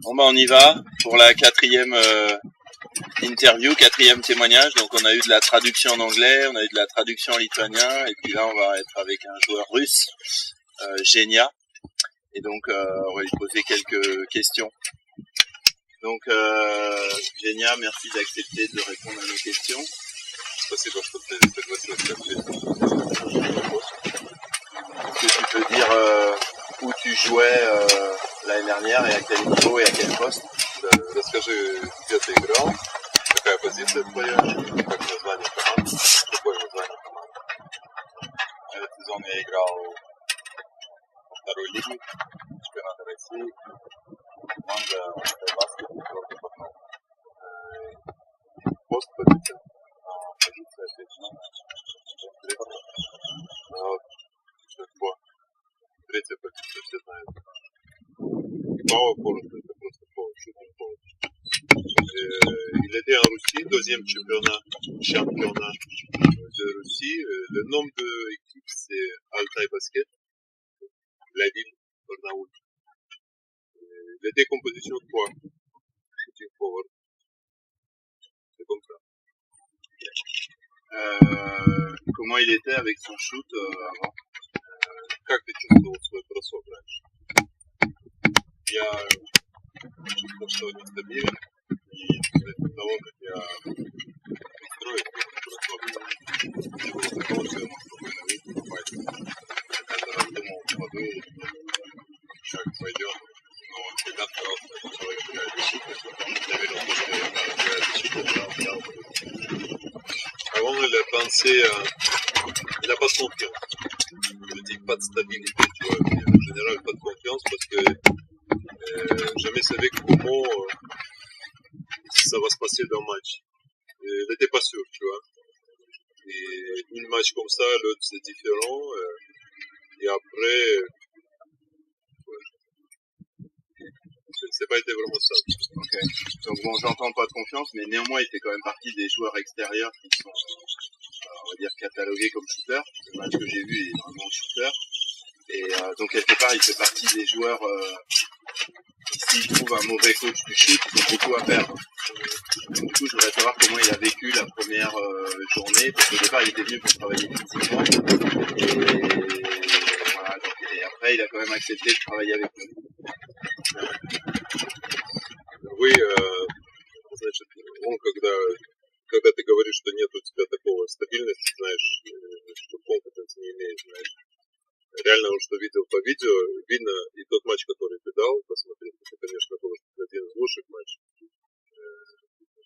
Bon bah on y va pour la quatrième interview, quatrième témoignage. Donc on a eu de la traduction en anglais, on a eu de la traduction en lituanien, et puis là on va être avec un joueur russe, Genia, et donc on va lui poser quelques questions. Donc Genia, merci d'accepter de répondre à nos questions. Спасибо, что ты согласился ответить. Est-ce que tu peux dire où tu jouais l'année dernière et à quel niveau et à quel poste? Да, расскажи, где ты играл, какая позиция твоя, как название команды, какое название команды. Этот сезон я играл во второй лиге чемпионата России. Команда баскет, потом Пост, позиция. позиция отличная. Третья позиция, все знают. Power forward, это просто forward, shooting forward. Il était en Russie, deuxième championnat de Russie. Le nom de l'équipe, c'est Altai Basket, la ville Barnaoul. Il était composition de quoi? Shooting forward. C'est comme ça. Comment il était avec son shoot avant? Как ты чувствовал свой бросок раньше? Я чувствовал, что нестабилен, и после того, как я строил бросок, не было такого, что я мог спокойно выйти и попасть. Я каждый раз думал, упаду, шаг пойдет, но он всегда старался сначала играть защиту, потом я верил, что я играю защиту, взял. Avant, il a pensé, il n'a pas de confiance. Je dis pas de stabilité, tu vois, mais en général pas de confiance parce que jamais savait comment ça va se passer dans le match. Il n'était pas sûr, tu vois. Et une match comme ça, l'autre c'est différent. Et après, ouais, c'est pas été vraiment simple. Okay. Donc bon, j'entends pas de confiance, mais néanmoins il fait quand même partie des joueurs extérieurs qui sont, on va dire, catalogués comme shooters. Le match que j'ai vu il est vraiment shooter. Et donc quelque part il fait partie des joueurs s'il trouve un mauvais coach du shoot, ils ont beaucoup à perdre. Donc, du coup je voudrais savoir comment il a vécu la première journée, parce qu'au départ il était venu pour travailler physiquement. Et voilà, donc, et après il a quand même accepté de travailler avec nous. Вы, значит, он когда ты говоришь, что нет у тебя такого стабильности, знаешь, что компетенции не имеешь, знаешь, реально, что видел по видео, видно, и тот матч, который ты дал, посмотреть, это, конечно, был один из лучших матчей.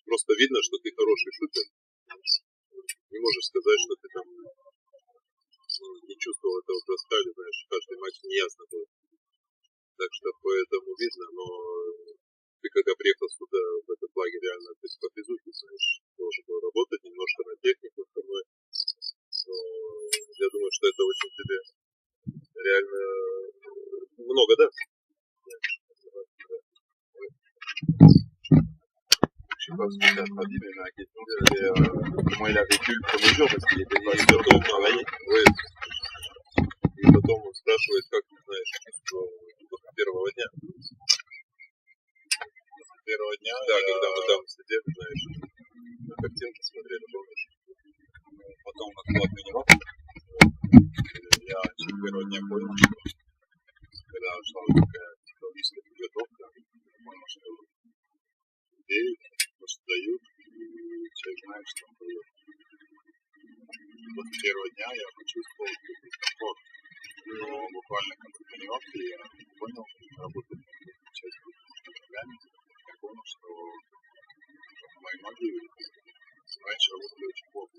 Просто видно, что ты хороший шутер. Не можешь сказать, что ты там не чувствовал этого броска, или, знаешь, каждый матч неясно был. Так что поэтому видно, но ты когда приехал сюда, в этот лагерь, реально, то есть по физухе, знаешь, должен был работать немножко на технику остальное. Но я думаю, что это очень тебе реально много, да? Je sais pas ce que tu as traduit, mais ma question c'était comment il a vécu le premier jour, parce qu'il était pas sûr de travailler. Oui. И потом он спрашивает, как ты знаешь, что после первого дня. После первого дня, да, когда мы там сидели, знаешь, на картинку смотрели, помнишь? Потом на была тренировка, Я с первого дня понял, что когда шла такая психологическая подготовка, понял, что людей просто дают, и человек знает, что он дает. После первого дня я почувствовал дискомфорт. Но буквально к концу тренировки я понял, что работает часть ногами. Я понял, что мои ноги раньше работали очень плохо.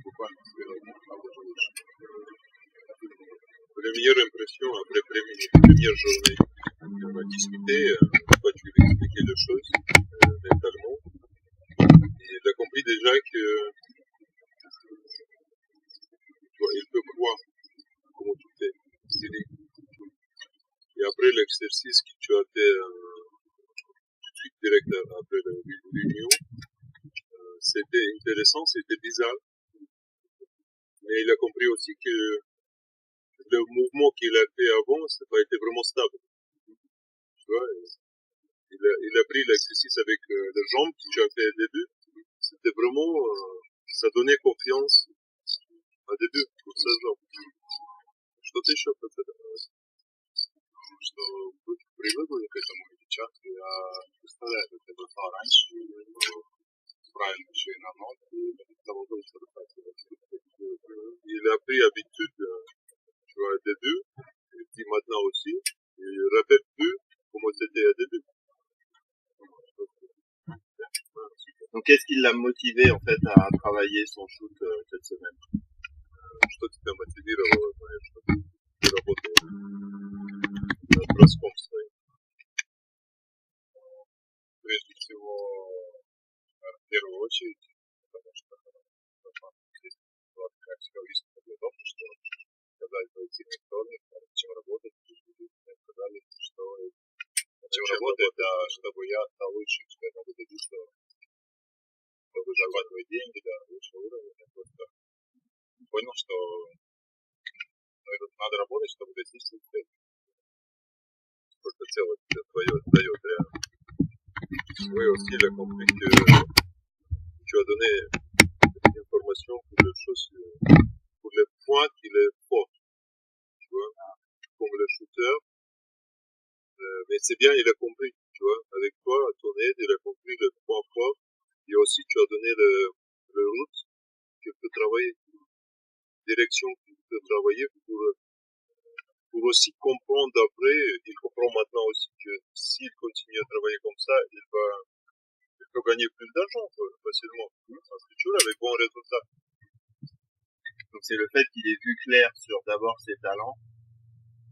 Буквально с первого дня работали лучше. Première impression, après première journée, on a discuté, toi tu lui expliquais les choses mentalement, et il a compris déjà que il peut voir comment tu fais, stylé. Et après l'exercice que tu as fait tout de suite direct après la réunion, c'était intéressant, c'était bizarre, mais il a compris aussi que le mouvement qu'il a fait avant, ça n'a pas été vraiment stable. Tu vois, il a pris l'exercice avec les jambes que tu as fait au début. C'était vraiment, ça donnait confiance au début pour sa jambe. Что-то еще поцеловалось. Что быть привыкли к этому сейчас, я представляю, как это было раньше, правильно еще и на ноги, и того, что il a pris habitude, tu vois, au début, et puis maintenant aussi, il répète plus comment c'était au début. Donc qu'est-ce qui l'a motivé en fait à travailler son shoot cette semaine? Что тебя мотивировало, знаешь, что ты работаешь над броском своим? Прежде всего, в первую очередь, потому что здесь была такая психологическая подготовка, что когда пойти на вторник, чем работать, мне сказали, что чем работать, да, чтобы я стал лучше, что я могу добиться, чтобы зарабатывать деньги, да, лучшего уровня. Я просто понял, что надо работать, чтобы достичь цели. Сколько тело тебе твое дает реально. Oui, aussi, il a compris que tu as donné une information pour les choses, pour les points qu'il est fort. Tu vois, comme le shooter. Mais c'est bien, il a compris, tu vois, avec toi, à ton aide, il a compris le point fort. Et aussi, tu as donné le route qu'il peut travailler, direction qu'il peut travailler pour aussi comprendre après. Il comprend maintenant aussi que s'il continue à travailler comme ça, il peut gagner plus d'argent, facilement. Parce que tu vois, avec bons résultats. Donc c'est le fait qu'il ait vu clair sur d'abord ses talents,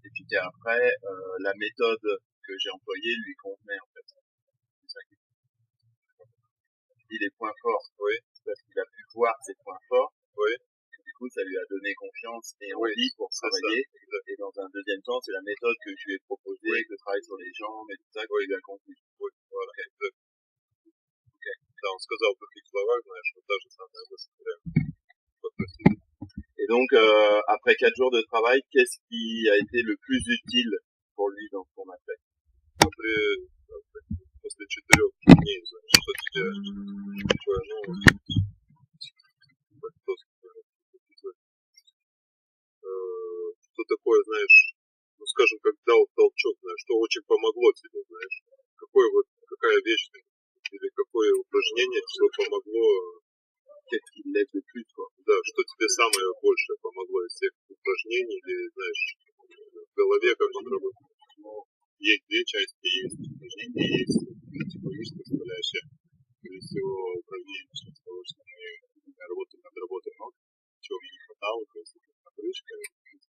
et puis après, la méthode que j'ai employée lui convenait en fait. C'est ça qui dit les points forts. Oui. C'est parce qu'il a pu voir ses points forts. Oui. Et du coup, ça lui a donné confiance et envie pour travailler. Et dans un deuxième temps, c'est la méthode que je lui ai proposée, de travailler sur les jambes et tout ça, qui lui a convenu. Oui, voilà. Okay. Да, он сказал в других словах, знаешь, вот та же самая мысль. Et donc, après 4 jours de travail, qu'est-ce qui a été le plus utile pour lui dans son athlète? После 4 дней, знаешь, что тебе, что такое, знаешь, ну, скажем, как дал толчок, знаешь, что очень помогло тебе, знаешь, какая вещь или какое упражнение тебе помогло, qu'est-ce qui l'aide le plus, quoi. Да, что тебе самое большее помогло из всех упражнений или, знаешь, в голове, как он работает. Есть две части, есть упражнения, есть психологическая составляющая. Прежде всего, упражнение начнем с того, что мы работаем над работой ног, чего мне не хватало, то есть накрышка,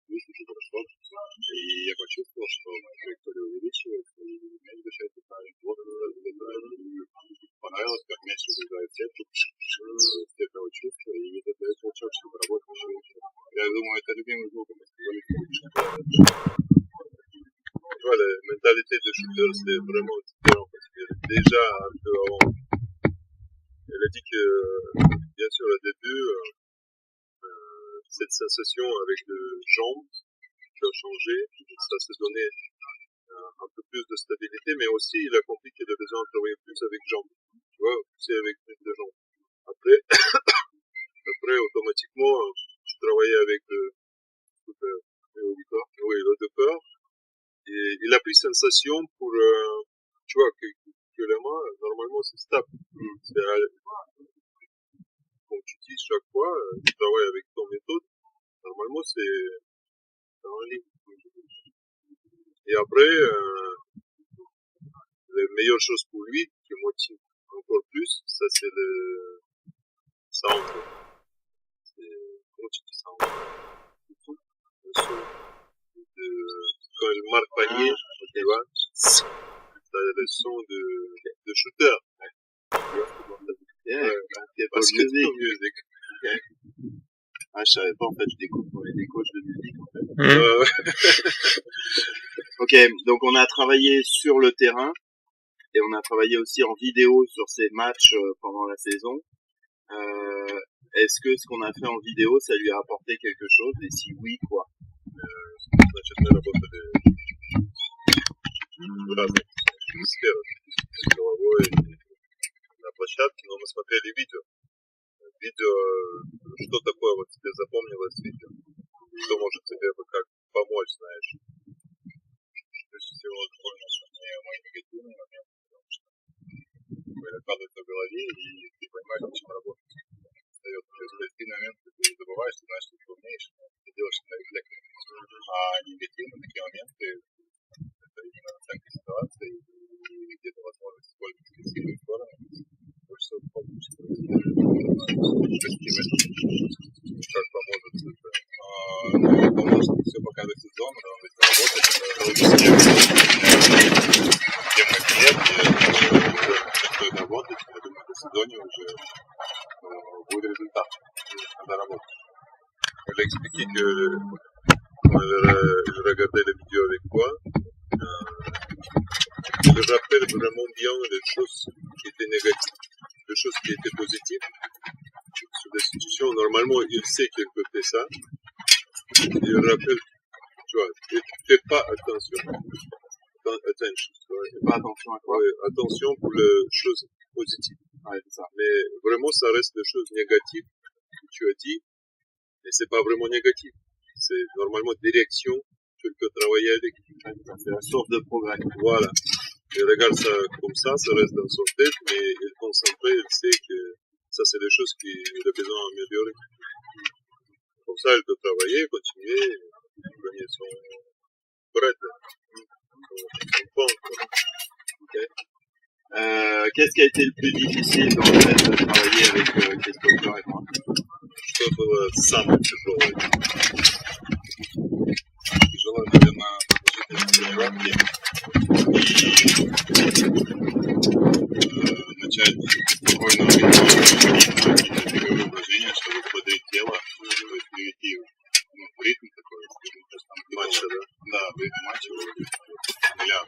выше уже прошло. И я почувствовал, что моя траектория увеличивается, и мяч обращается правильно, плотно правильно. Понравилось, как мяч вызывает сетку, с этого чувства, и это дает толчок, чтобы работать еще лучше. Я думаю, это любимый звук баскетболиста. Voilà, la mentalité de shooter, c'est vraiment différent parce que déjà, un peu avant, elle a dit que, bien sûr, au début, cette sensation avec les jambes qui a changé, ça s'est donné un peu plus de stabilité, mais aussi il a compris qu'il a besoin de travailler plus avec jambes, tu vois, aussi avec plus de jambes. Après automatiquement, je travaillais avec le haut du corps, et il a pris sensation pour, tu vois, que la main, normalement, c'est stable. Quand tu dis chaque fois, tu travailles avec ton méthode, normalement, c'est en ligne. Et après, la meilleure chose pour lui, qui motive encore plus, ça c'est le sound. Comment tu dis sound? Le son. Quand il marque panier, tu vois, ça a le son de shooter. Basketball music. Okay. Ah, je savais pas, en fait, je découvre pour les coachs de musique, en fait. Ok, donc on a travaillé sur le terrain, et on a travaillé aussi en vidéo sur ces matchs pendant la saison. Est-ce que ce qu'on a fait en vidéo, ça lui a apporté quelque chose, et si oui, quoi? Значит, мы работали в разных сфера с головой на площадке, но мы смотрели видео. Видео, что такое вот тебе запомнилось видео? Что может тебе бы как помочь, знаешь? Прежде всего, довольно мне мои негативные моменты, потому что откладывается в голове, и ты понимаешь, над чем работать. Остается. То есть позитивный момент ты забываешь, ты знаешь, что ты умеешь, ты делаешь на рефлекте. А негативные такие моменты, это именно оценка ситуации, и где-то возможность использовать сильные стороны. Больше всего получится. Как поможет это? Поможет все показывать сезон, должен быть работать, логические темы клетки, стоит работать, я думаю, в сезоне уже будет результат, когда работать. Je l'ai expliqué que quand je regardais les vidéos avec toi, je rappelle vraiment bien les choses qui étaient négatives, les choses qui étaient positives. Sur des situations, normalement, il sait qu'il peut faire ça. Il rappelle, tu vois, et fais pas attention. Attention, tu vois. Fais pas attention à quoi? Ouais, attention pour les choses positives. Ouais, c'est ça. Mais vraiment, ça reste des choses négatives que tu as dit. Et c'est pas vraiment négatif. C'est normalement direction, tu peux travailler avec. C'est la source de progrès. Voilà. Il regarde ça comme ça reste dans son tête, mais il est concentré, il sait que ça c'est des choses qu'il a besoin d'améliorer. Comme ça, il peut travailler, continuer, gagner son bread. Son pain. Okay. Qu'est-ce qui a été le plus difficile dans le fait de travailler avec Christopher et moi? Что было самое тяжелое? Тяжело, наверное, тренировки и начать спокойно какие-то беговые упражнения, чтобы бодрить тело, то есть перейти в ритм такой, Матча, да? Да, в ритм матча, нуля,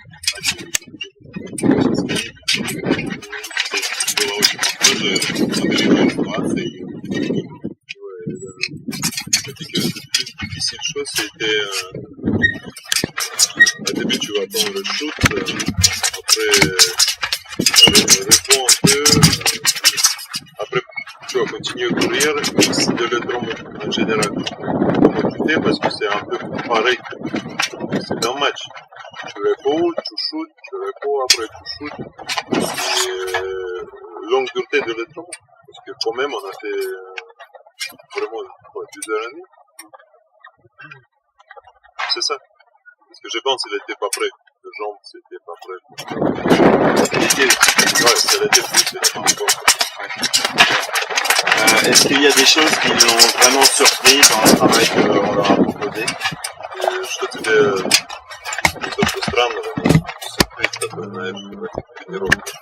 было очень похоже, смотрели ситуации. Quelque difficile chose, c'était au début tu vas prendre le shoot, après réponds un peu, après tu vas continuer à courir, c'est de l'endrome en général. Comment tu fais parce que c'est un peu pareil, c'est un match. Tu réponds, tu shoots, tu réponds, après tu shoots. Et longue durée de l'endrome, parce que quand même on a fait vraiment plusieurs années. C'est ça. Parce que je pense qu'il n'était pas prêt. Le jambes, c'était pas prêt. Ouais, ça l'était plus, c'était pas encore. Est-ce qu'il y a des choses qui l'ont vraiment surpris dans le travail qu'on leur a proposé? Что тебе что странного, сюрприз такой, знаешь, в этих тренировках?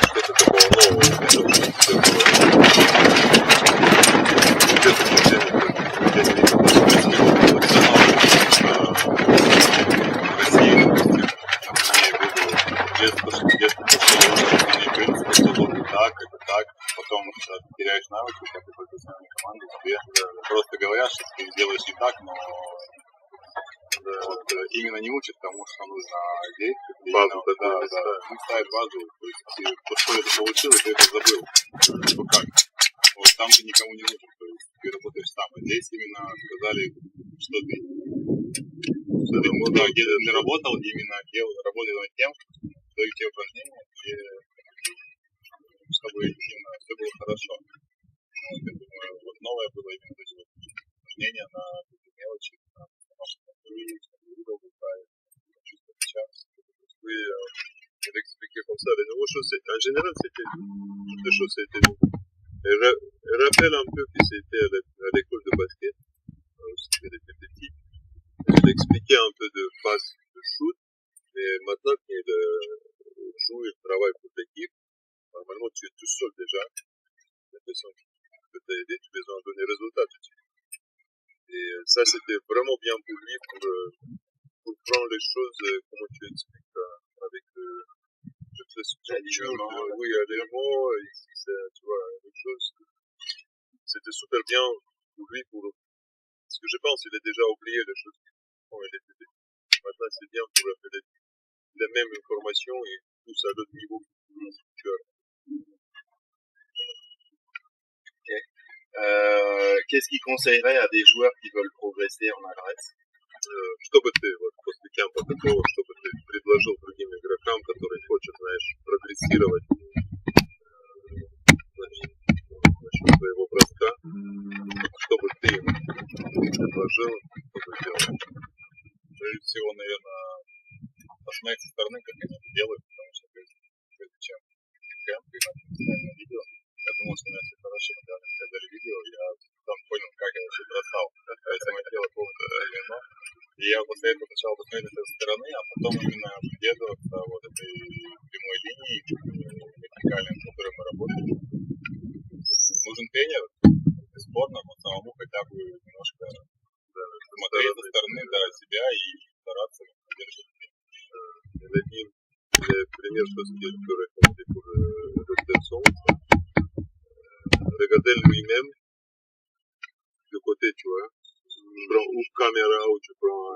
Что-то такого нового, что тебе где-то так, потом теряешь навыки, как и профессиональной команды, тебе просто говорят, что ты делаешь не так, но вот, именно не учат тому, что нужно действовать. Базу, да. Ну, ставят базу, то есть то, что это получил, ты это забыл. Ну как? Вот там ты никому не нужен, то есть ты работаешь сам. А здесь именно сказали, что ты где ты работал, именно работал над тем, что эти упражнения, чтобы именно все было хорошо. Вот, я думаю, вот новое было именно эти вот упражнения на мелочи, на угол правильно, чувствовать час. Oui, je vais expliquer comme ça. Les nouveaux choses, en général, c'était toutes les choses, c'était nouveau. Et rappelle un peu que c'était à l'école de basket, c'était était petit. Je l'ai expliqué un peu de passe de shoot, mais maintenant qu'il joue et travaille pour l'équipe, normalement tu es tout seul déjà. La personne qui peut t'aider, tu as besoin de donner des résultats tout de suite. Et ça, c'était vraiment bien pour lui, pour prendre les choses, comment tu expliques, avec toutes les structures, oui, alignement, ici, tu vois, les choses. C'était super bien pour lui, parce que je pense qu'il a déjà oublié les choses quand il était petit. Maintenant, c'est bien pour rappeler. la même information et tous à l'autre niveau. Tu vois. Qu'est-ce qu'il conseillerait à des joueurs qui veulent progresser en adresse? Что бы ты вот после кемпа такого, что бы ты предложил другим игрокам, которые хотят, знаешь, прогрессировать насчет своего броска, что бы ты им предложил, чтобы делать? Прежде всего, наверное, посмотреть со стороны, как они это делают, потому что прежде чем кемп и на видео, я думал, что у меня все хорошо, когда мне показали видео, я там понял, как я вообще бросал. То есть мое тело полностью современно. И я после этого начал посмотреть это со стороны, а потом именно придерживаться вот этой прямой линии вертикальной, с которой мы работаем. Нужен тренер, бесспорно, но самому хотя бы немножко смотреть со стороны себя и стараться поддерживать. Один пример, что c'est pour répondre pour le son. Regardez lui-même de côté, tu vois. Tu prends ou caméra ou tu prends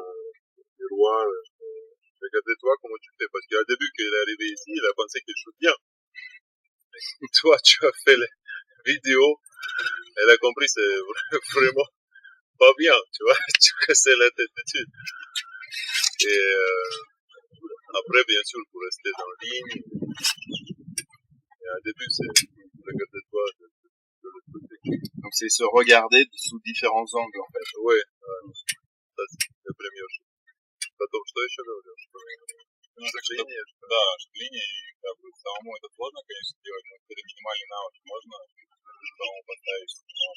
miroir. Regardez-toi comment tu fais. Parce qu'au début, qu'il est arrivé ici, il a pensé qu'il shoot bien. Et toi, tu as fait la vidéo. Elle a compris que c'est vraiment pas bien, tu vois. Tu cassais la tête dessus. Et après, bien sûr, pour rester en ligne. Et au début, c'est regardez-toi de l'autre côté. Donc c'est se regarder sous différents angles en fait. Oui, ça c'est la première chose. Потом, что еще говорил? Ну, так что, да, линии, как бы, самому это сложно, конечно, делать, но какой-то минимальный навык можно самому поставить. Но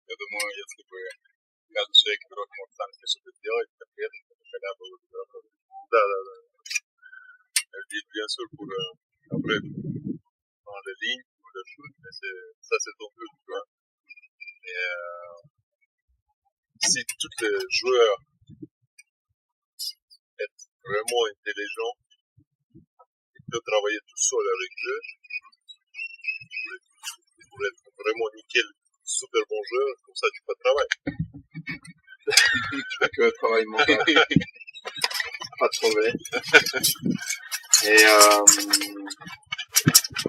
я думаю, если бы каждый человек, который мог сам себе что-то сделать, конкретно, то тогда было бы хорошо. Да. Et bien sûr, pour après, dans la ligne, pour le shoot, mais ça c'est ton but, tu vois. Et si tous les joueurs sont vraiment intelligents et peuvent travailler tout seul avec eux, pour être vraiment nickel, super bon joueur, comme ça tu peux travailler. Tu fais que le travail mental. Pas de problème. Et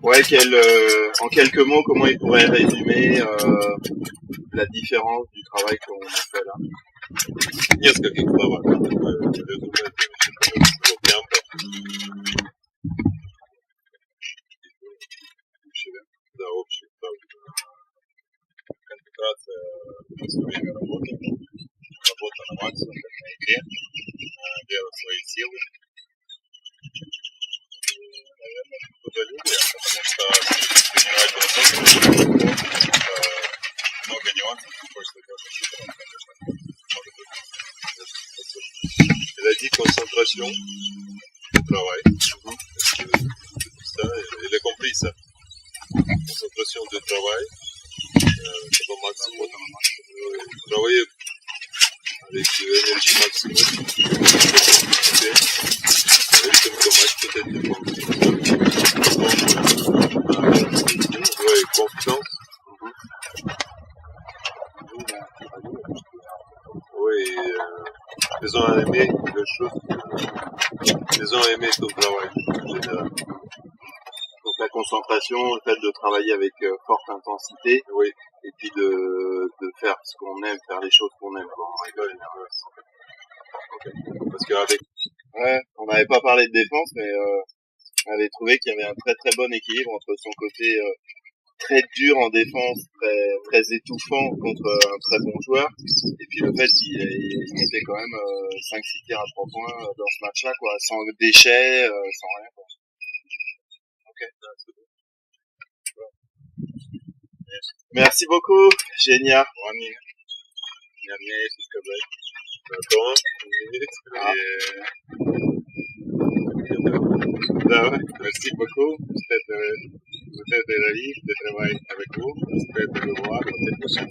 ouais, en quelques mots, comment il pourrait résumer la différence du travail qu'on fait là? Нескольких словах, резюме кемпа. Да, общий. Концентрация на все время работы, работа на максимум, как на игре, делать свои силы. Наверное, трудолюбие, потому что тренировать высокий, много нюансов, хочется делать шутером, конечно, может быть. Il a dit concentration de travail. Ça, il a compris ça. Concentration de travail, c'est au maximum. Travailler avec l'énergie maximum. Avec le dommage peut-être de confiance. Oui, ils ont aimé les choses. Ils ont aimé ton travail en général. Donc la concentration, le fait de travailler avec forte intensité, Oui. et puis de faire ce qu'on aime, faire les choses qu'on aime. Quoi, en règle générale. Parce qu'avec Ouais, on n'avait pas parlé de défense, mais on avait trouvé qu'il y avait un très très bon équilibre entre son côté très dur en défense, très étouffant contre un très bon joueur, et puis le fait qu'il mettait quand même 5-6 tirs à 3 points dans ce match-là, quoi, sans déchets, sans rien, quoi. Ok, c'est bon. Merci beaucoup, Génia. У меня есть что сказать. Attends, une minute. Да, Merci beaucoup. J'étais ravi de travailler avec vous. J'espère de vous voir la prochaine.